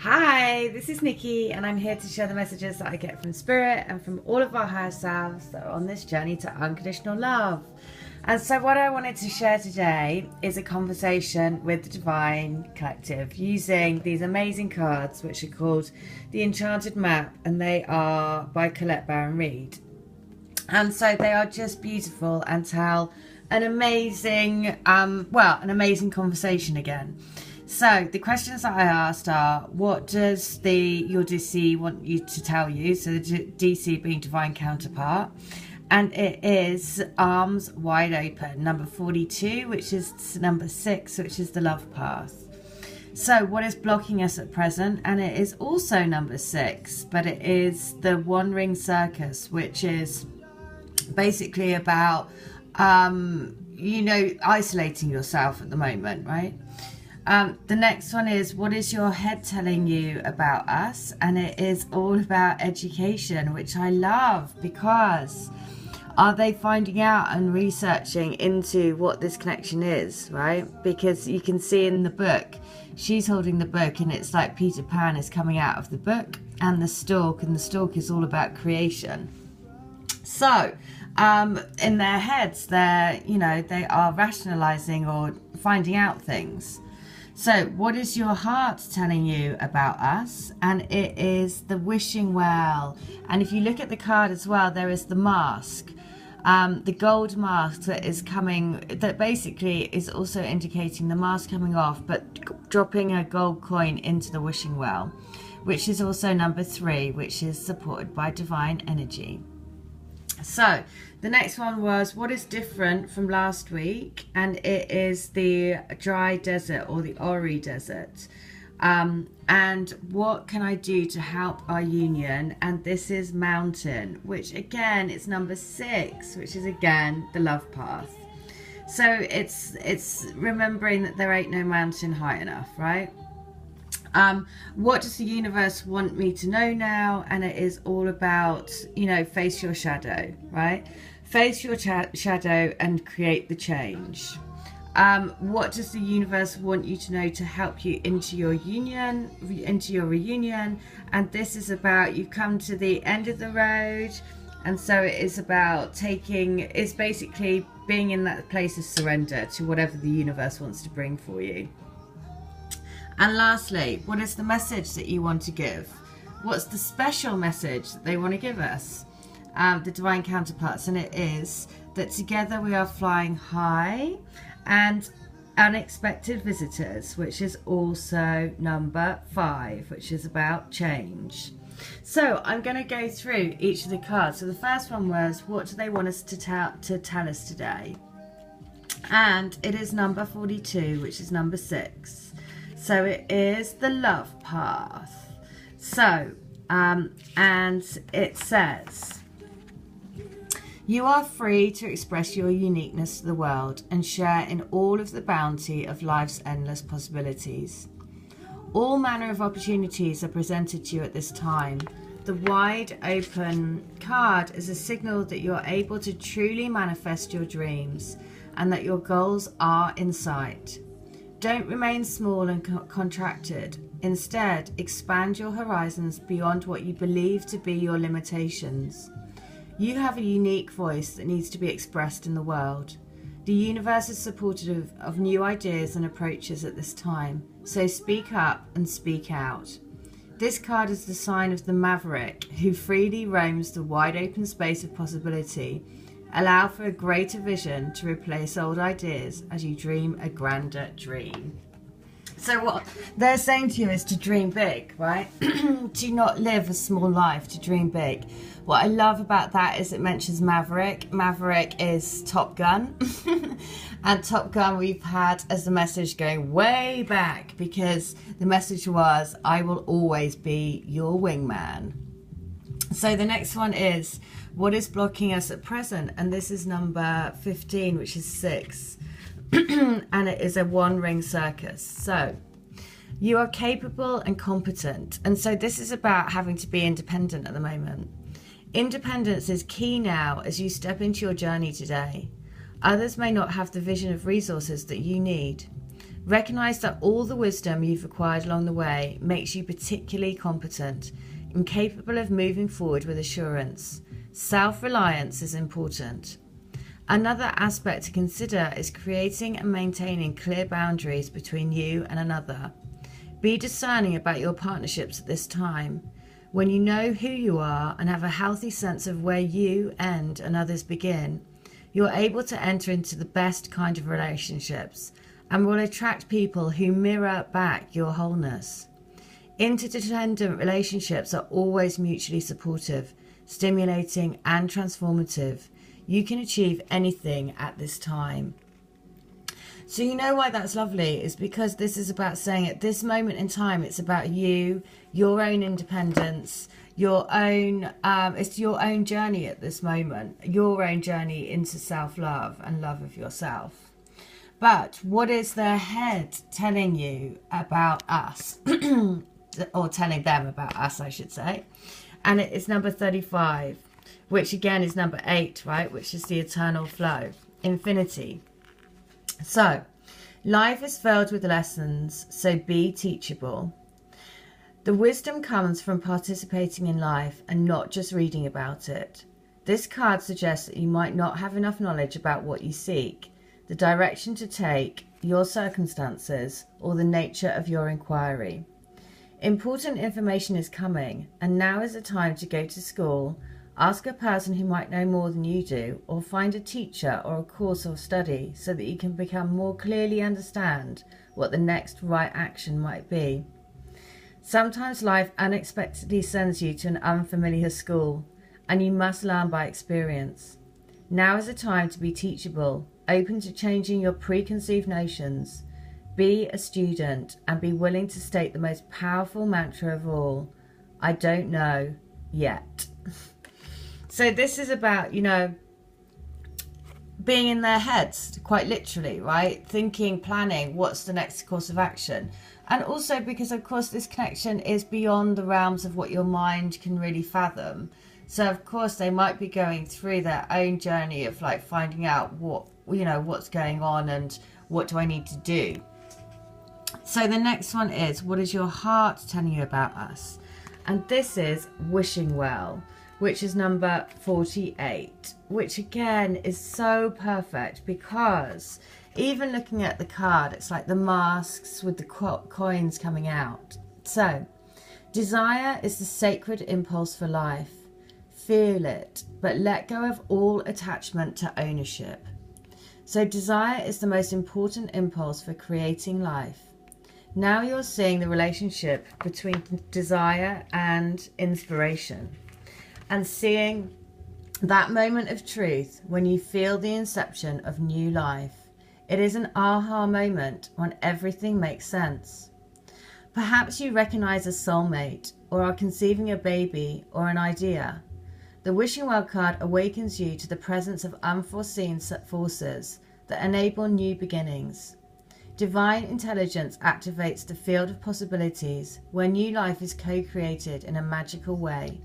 Hi, this is Nikki, and I'm here to share the messages that I get from Spirit and from all of our higher selves that are on this journey to unconditional love. And so what I wanted to share today is a conversation with the Divine Collective using these amazing cards, which are called the Enchanted Map, and they are by Colette Baron Reid. And so they are just beautiful and tell an amazing, an amazing conversation again. So the questions that I asked are, what does your DC want you to tell you? So the DC being divine counterpart. And it is arms wide open, number 42, which is number 6, which is the love path. So what is blocking us at present? And it is also number 6, but it is the one ring circus, which is basically about, isolating yourself at the moment, right? The next one is, what is your head telling you about us? And it is all about education, which I love, because are they finding out and researching into what this connection is, right? Because you can see in the book, she's holding the book and it's like Peter Pan is coming out of the book and the stalk is all about creation. So in their heads, they are rationalizing or finding out things. So what is your heart telling you about us? And it is the wishing well. And if you look at the card as well, there is the mask, the gold mask that is coming, that basically is also indicating the mask coming off, but dropping a gold coin into the wishing well, which is also number 3, which is supported by divine energy. So the next one was, what is different from last week? And it is the dry desert or the Ori desert. And what can I do to help our union? And this is mountain, which again is number 6, which is again the love path. So it's remembering that there ain't no mountain high enough, right? What does the universe want me to know now? And it is all about, face your shadow, right? Face your shadow and create the change. What does the universe want you to know to help you into your union, into your reunion? And this is about, you come to the end of the road. And so it is about it's basically being in that place of surrender to whatever the universe wants to bring for you. And lastly, what is the message that you want to give? What's the special message that they want to give us? The divine counterparts, and it is that together we are flying high and unexpected visitors, which is also number 5, which is about change. So I'm going to go through each of the cards. So the first one was, what do they want us to tell us today? And it is number 42, which is number 6. So it is the love path. So, and it says, you are free to express your uniqueness to the world and share in all of the bounty of life's endless possibilities. All manner of opportunities are presented to you at this time. The wide open card is a signal that you're able to truly manifest your dreams and that your goals are in sight. Don't remain small and contracted. Instead, expand your horizons beyond what you believe to be your limitations. You have a unique voice that needs to be expressed in the world. The universe is supportive of new ideas and approaches at this time, so speak up and speak out. This card is the sign of the maverick who freely roams the wide open space of possibility. Allow for a greater vision to replace old ideas as you dream a grander dream. So what they're saying to you is to dream big, right? Do not live a small life, to dream big. What I love about that is it mentions Maverick. Maverick is Top Gun. And Top Gun we've had as the message going way back, because the message was, I will always be your wingman. So the next one is, what is blocking us at present? And this is number 15, which is 6. And it is a one ring circus. So you are capable and competent. And so this is about having to be independent at the moment. Independence is key now as you step into your journey today. Others may not have the vision of resources that you need. Recognize that all the wisdom you've acquired along the way makes you particularly competent and capable of moving forward with assurance. Self-reliance is important. Another aspect to consider is creating and maintaining clear boundaries between you and another. Be discerning about your partnerships at this time. When you know who you are and have a healthy sense of where you end and others begin, you're able to enter into the best kind of relationships and will attract people who mirror back your wholeness. Interdependent relationships are always mutually supportive, stimulating, and transformative. You can achieve anything at this time. So you know why that's lovely is because this is about saying at this moment in time, it's about you, your own independence, your own, it's your own journey at this moment, your own journey into self-love and love of yourself. But what is their head telling you about us? Or telling them about us, I should say. And it is number 35, which again is number 8, right? Which is the eternal flow, infinity. So, life is filled with lessons, so be teachable. The wisdom comes from participating in life and not just reading about it. This card suggests that you might not have enough knowledge about what you seek, the direction to take, your circumstances, or the nature of your inquiry. Important information is coming, and now is the time to go to school, ask a person who might know more than you do, or find a teacher or a course of study so that you can become more clearly understand what the next right action might be. Sometimes life unexpectedly sends you to an unfamiliar school, and you must learn by experience. Now is the time to be teachable, open to changing your preconceived notions. Be a student and be willing to state the most powerful mantra of all, I don't know yet. So this is about, you know, being in their heads, quite literally, right? Thinking, planning, what's the next course of action? And also because, of course, this connection is beyond the realms of what your mind can really fathom. So, of course, they might be going through their own journey of like finding out what, you know, what's going on and what do I need to do. So the next one is, what is your heart telling you about us? And this is wishing well, which is number 48, which again is so perfect because even looking at the card, it's like the masks with the coins coming out. So desire is the sacred impulse for life. Feel it, but let go of all attachment to ownership. So desire is the most important impulse for creating life. Now you're seeing the relationship between desire and inspiration and seeing that moment of truth when you feel the inception of new life. It is an aha moment when everything makes sense. Perhaps you recognize a soulmate or are conceiving a baby or an idea. The wishing well card awakens you to the presence of unforeseen forces that enable new beginnings. Divine intelligence activates the field of possibilities where new life is co-created in a magical way.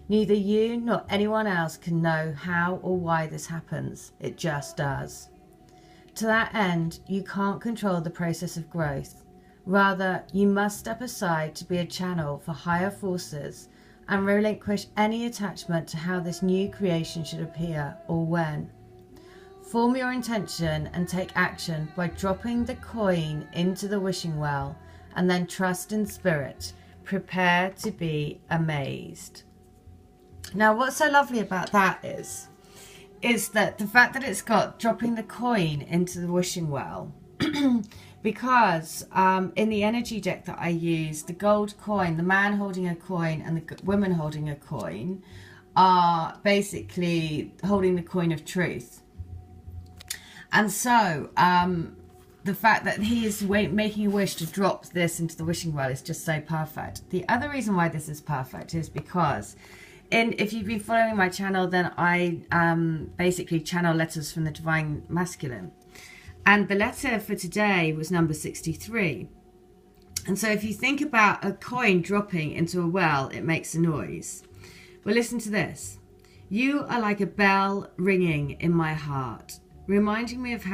Neither you nor anyone else can know how or why this happens. It just does. To that end, you can't control the process of growth. Rather, you must step aside to be a channel for higher forces and relinquish any attachment to how this new creation should appear or when. Form your intention and take action by dropping the coin into the wishing well and then trust in spirit. Prepare to be amazed. Now, what's so lovely about that is that the fact that it's got dropping the coin into the wishing well, because in the energy deck that I use, the gold coin, the man holding a coin and the woman holding a coin are basically holding the coin of truth. And so the fact that he is making a wish to drop this into the wishing well is just so perfect. The other reason why this is perfect is because if you've been following my channel, then I basically channel letters from the Divine Masculine. And the letter for today was number 63. And so if you think about a coin dropping into a well, it makes a noise. Well, listen to this. You are like a bell ringing in my heart, reminding me of how